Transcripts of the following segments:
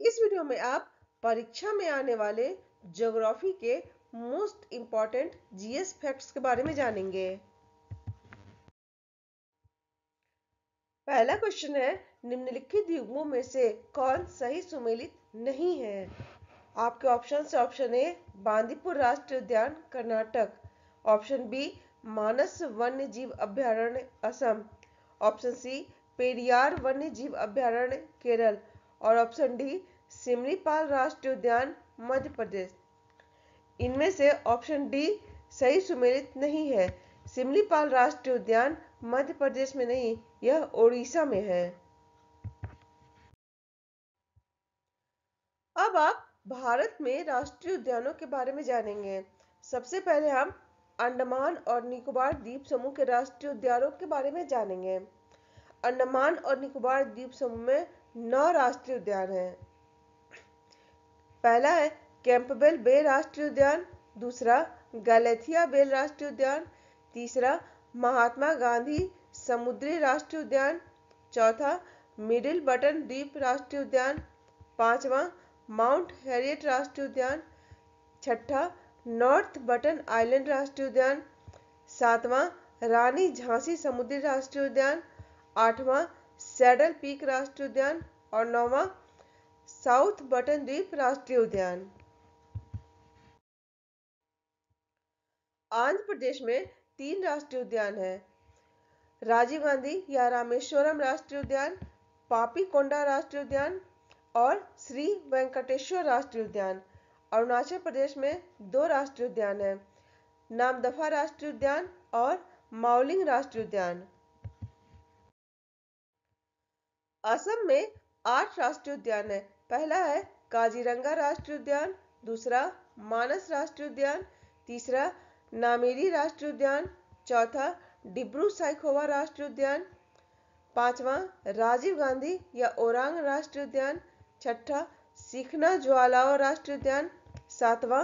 इस वीडियो में आप परीक्षा में आने वाले ज्योग्राफी के मोस्ट इंपॉर्टेंट जीएस फैक्ट्स के बारे में जानेंगे। पहला क्वेश्चन है, निम्नलिखित युग्मों में से कौन सही सुमेलित नहीं है? आपके ऑप्शन ए बांदीपुर राष्ट्रीय उद्यान कर्नाटक, ऑप्शन बी मानस वन्य जीव अभयारण्य असम, ऑप्शन सी पेरियार वन्य जीव अभयारण्य केरल और ऑप्शन डी सिमलीपाल राष्ट्रीय उद्यान मध्य प्रदेश। इनमें से ऑप्शन डी सही सुमेलित नहीं है। सिमलीपाल राष्ट्रीय उद्यान मध्य प्रदेश में नहीं, यह ओडिशा में है। अब आप भारत में राष्ट्रीय उद्यानों के बारे में जानेंगे। सबसे पहले हम अंडमान और निकोबार द्वीप समूह के राष्ट्रीय उद्यानों के बारे में जानेंगे। अंडमान और निकोबार द्वीप समूह में 9 राष्ट्रीय उद्यान हैं। पहला है कैंपबेल बे राष्ट्रीय उद्यान, दूसरा गैलेथिया बेल राष्ट्रीय उद्यान, तीसरा महात्मा गांधी समुद्री राष्ट्रीय उद्यान, चौथा मिडिल बटन द्वीप राष्ट्रीय उद्यान, पांचवा माउंट हैरियट राष्ट्रीय उद्यान, छठा नॉर्थ बटन आइलैंड राष्ट्रीय उद्यान, सातवां रानी झांसी समुद्री राष्ट्रीय उद्यान, आठवां सैडल पीक राष्ट्रीय उद्यान और नौवां साउथ बटन द्वीप राष्ट्रीय उद्यान। आंध्र प्रदेश में 3 राष्ट्रीय उद्यान हैं। राजीव गांधी या रामेश्वरम राष्ट्रीय उद्यान, पापीकोंडा राष्ट्रीय उद्यान और श्री वेंकटेश्वर राष्ट्रीय उद्यान। अरुणाचल प्रदेश में 2 राष्ट्रीय उद्यान हैं, नामदफा राष्ट्रीय उद्यान और माउलिंग राष्ट्रीय उद्यान। असम में 8 राष्ट्रीय उद्यान है। पहला है काजीरंगा राष्ट्रीय उद्यान, दूसरा मानस राष्ट्रीय उद्यान, तीसरा नामेरी राष्ट्रीय उद्यान, चौथा डिब्रू साइखोवा राष्ट्रीय उद्यान, पांचवा राजीव गांधी या ओरांग राष्ट्रीय उद्यान, छठा सीखना ज्वालाओ राष्ट्रीय उद्यान, सातवां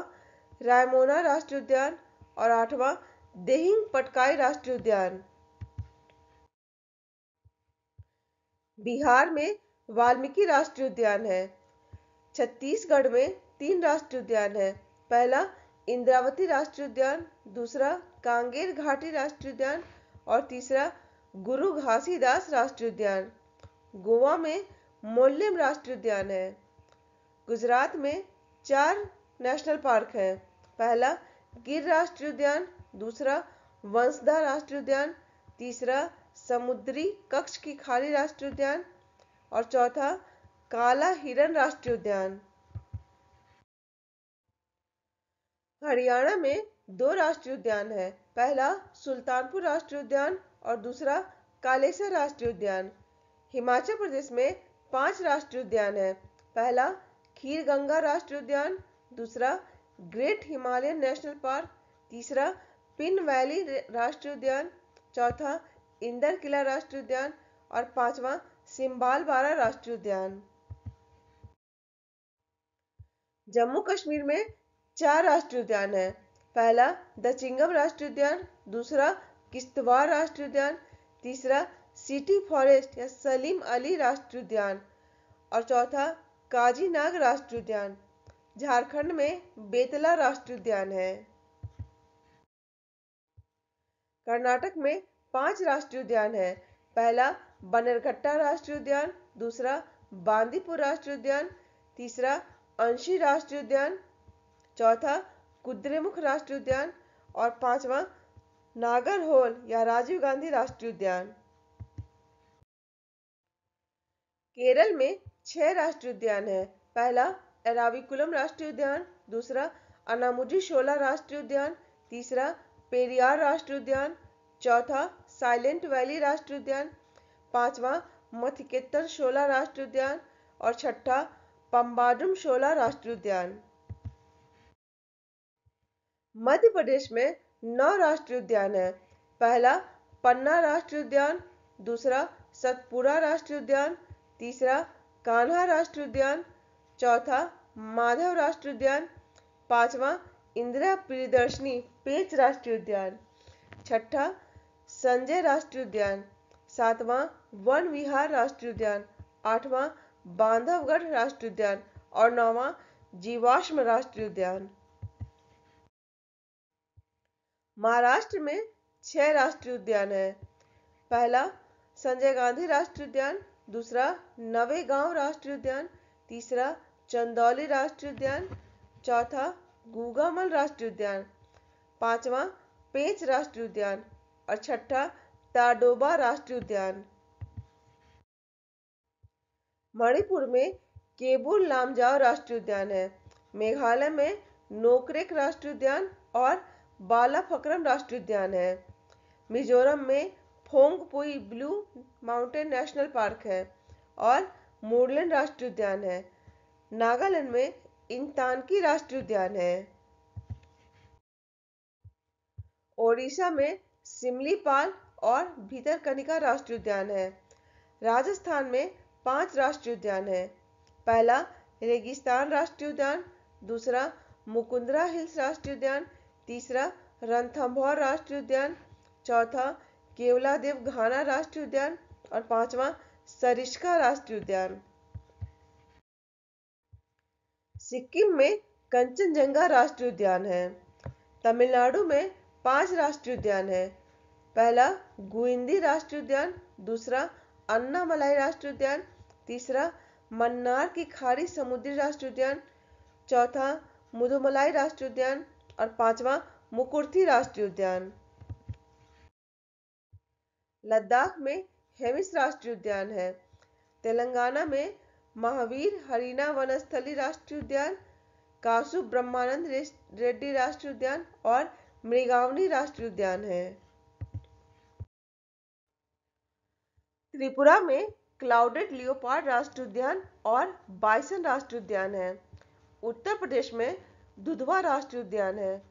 रायमोना राष्ट्रीय उद्यान और आठवां देहिंग पटकाई राष्ट्रीय उद्यान। बिहार में वाल्मीकि राष्ट्रीय उद्यान है। छत्तीसगढ़ में 3 राष्ट्रीय उद्यान है। पहला इंद्रावती राष्ट्रीय उद्यान, दूसरा कांगेर घाटी राष्ट्रीय उद्यान और तीसरा गुरु घासीदास राष्ट्रीय उद्यान। गोवा में मोल्लेम राष्ट्रीय उद्यान है। गुजरात में 4 नेशनल पार्क हैं। पहला गिर राष्ट्रीय उद्यान, दूसरा वंसदा राष्ट्रीय उद्यान, तीसरा समुद्री कच्छ की खाड़ी राष्ट्रीय उद्यान और चौथा काला हिरन राष्ट्रीय उद्यान। हरियाणा में 2 राष्ट्रीय उद्यान हैं। पहला सुल्तानपुर राष्ट्रीय उद्यान और दूसरा कालेसर राष्ट्रीय उद्यान। हिमाचल प्रदेश में 5 राष्ट्रीय उद्यान हैं। पहला खीर गंगा राष्ट्रीय उद्यान, दूसरा ग्रेट हिमालयन नेशनल पार्क, तीसरा पिन वैली राष्ट्रीय उद्यान, चौथा इंदर किला राष्ट्रीय उद्यान और पांचवा सिम्बालबारा राष्ट्रीय उद्यान। जम्मू कश्मीर में 4 राष्ट्रीय उद्यान हैं। पहला दचिंगम राष्ट्रीय उद्यान, दूसरा किश्तवाड़ राष्ट्रीय उद्यान, तीसरा सिटी फॉरेस्ट या सलीम अली राष्ट्रीय उद्यान और चौथा काजीनाग राष्ट्रीय उद्यान। झारखंड में बेतला राष्ट्रीय उद्यान है। कर्नाटक में 5 राष्ट्रीय उद्यान है। पहला बन्नेरघट्टा राष्ट्रीय उद्यान, दूसरा बांदीपुर राष्ट्रीय उद्यान, तीसरा अंशी राष्ट्रीय उद्यान, चौथा कुद्रेमुख राष्ट्रीय उद्यान और पांचवा नागरहोल या राजीव गांधी राष्ट्रीय उद्यान। केरल में 6 राष्ट्रीय उद्यान हैं। पहला एराविकुलम राष्ट्रीय उद्यान, दूसरा अनामुडी शोला राष्ट्रीय उद्यान, तीसरा पेरियार राष्ट्रीय उद्यान, चौथा साइलेंट वैली राष्ट्रीय उद्यान, पांचवा मथिकेतन शोला राष्ट्रीय उद्यान और छठा पम्बाडुम शोला राष्ट्रीय उद्यान। मध्य प्रदेश में 9 राष्ट्रीय उद्यान हैं। पहला पन्ना राष्ट्रीय उद्यान, दूसरा सतपुड़ा राष्ट्रीय उद्यान, तीसरा कान्हा राष्ट्रीय उद्यान, चौथा माधव राष्ट्रीय उद्यान, पांचवा इंदिरा प्रियदर्शनी पेंच राष्ट्रीय उद्यान, छठा संजय राष्ट्रीय उद्यान, सातवां वन विहार राष्ट्रीय उद्यान, आठवां बांधवगढ़ राष्ट्रीय उद्यान और 9वां जीवाश्म राष्ट्रीय उद्यान। महाराष्ट्र में 6 राष्ट्रीय उद्यान है। पहला संजय गांधी राष्ट्रीय उद्यान, दूसरा नवेगांव राष्ट्रीय उद्यान, तीसरा चंदौली राष्ट्रीय उद्यान, चौथा गूगामल राष्ट्रीय उद्यान, पांचवा पेंच राष्ट्रीय उद्यान और छठा ताडोबा राष्ट्रीय उद्यान। मणिपुर में केबुल लामजाओ राष्ट्रीय उद्यान है। मेघालय में नोकरेक राष्ट्रीय उद्यान और बालाफक्रम राष्ट्रीय उद्यान है। मिजोरम में Phawngpui blue mountain national park है और मूडलैंड राष्ट्रीय उद्यान है। नागालैंड में इंतानकी राष्ट्रीय उद्यान है। ओडिशा में सिमलीपाल और भीतरकनिका राष्ट्रीय उद्यान है। राजस्थान में 5 राष्ट्रीय उद्यान है। पहला रेगिस्तान राष्ट्रीय उद्यान, दूसरा मुकुंदरा हिल्स राष्ट्रीय उद्यान, तीसरा रणथंभौर राष्ट्रीय उद्यान, चौथा केवलादेव घाना राष्ट्रीय उद्यान और पांचवा सरिस्का राष्ट्रीय उद्यान। सिक्किम में कंचनजंगा राष्ट्रीय उद्यान है। तमिलनाडु में 5 राष्ट्रीय उद्यान है। पहला गुइंदी राष्ट्रीय उद्यान, दूसरा अन्नामलाई राष्ट्रीय उद्यान, तीसरा मन्नार की खाड़ी समुद्री राष्ट्रीय उद्यान, चौथा मुदुमलाई राष्ट्रीय उद्यान और पांचवा मुकुर्थी राष्ट्रीय उद्यान। लद्दाख में हेमिस राष्ट्रीय उद्यान है। तेलंगाना में महावीर हरीना वनस्थली राष्ट्रीय उद्यान, कासु ब्रह्मानंद रेड्डी राष्ट्रीय उद्यान और मृगावनी राष्ट्रीय उद्यान है। त्रिपुरा में क्लाउडेड लियोपार्ड राष्ट्रीय उद्यान और बाइसन राष्ट्रीय उद्यान है। उत्तर प्रदेश में दुधवा राष्ट्रीय उद्यान है।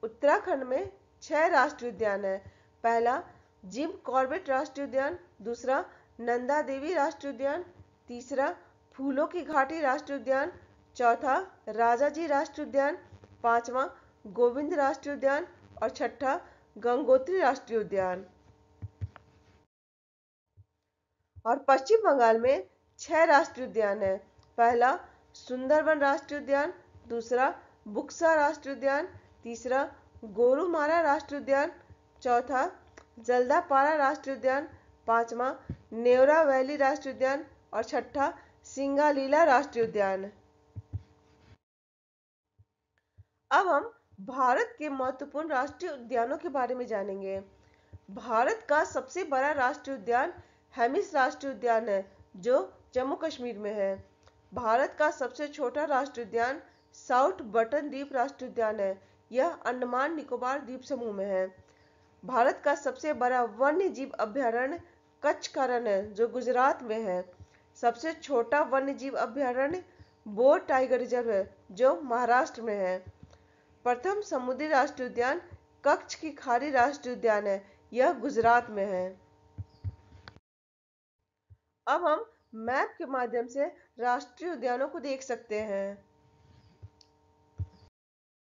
उत्तराखंड में 6 राष्ट्रीय उद्यान है। पहला जिम कॉर्बेट राष्ट्रीय उद्यान, दूसरा नंदा देवी राष्ट्रीय उद्यान, तीसरा फूलों की घाटी राष्ट्रीय उद्यान, चौथा राजाजी राष्ट्रीय उद्यान, पांचवा गोविंद राष्ट्रीय उद्यान और छठा गंगोत्री राष्ट्रीय उद्यान। और पश्चिम बंगाल में 6 राष्ट्रीय उद्यान है। पहला सुंदरबन राष्ट्रीय उद्यान, दूसरा बुक्सा राष्ट्रीय उद्यान, तीसरा गोरुमारा राष्ट्रीय उद्यान, चौथा जल्दापारा राष्ट्रीय उद्यान, पांचवा नेवरा वैली राष्ट्रीय उद्यान और छठा सिंगालीला राष्ट्रीय उद्यान। अब हम भारत के महत्वपूर्ण राष्ट्रीय उद्यानों के बारे में जानेंगे। भारत का सबसे बड़ा राष्ट्रीय उद्यान हेमिस राष्ट्रीय उद्यान है जो जम्मू कश्मीर में है। भारत का सबसे छोटा राष्ट्रीय उद्यान साउथ बटन द्वीप राष्ट्रीय उद्यान है। यह अंडमान निकोबार द्वीप समूह में है। भारत का सबसे बड़ा वन्य जीव अभयारण्य कच्छ का रण है जो गुजरात में है। सबसे छोटा वन्य जीव अभयारण्य बोर टाइगर रिजर्व है जो महाराष्ट्र में है। प्रथम समुद्री राष्ट्रीय उद्यान कच्छ की खाड़ी राष्ट्रीय उद्यान है। यह गुजरात में है। अब हम मैप के माध्यम से राष्ट्रीय उद्यानों को देख सकते हैं।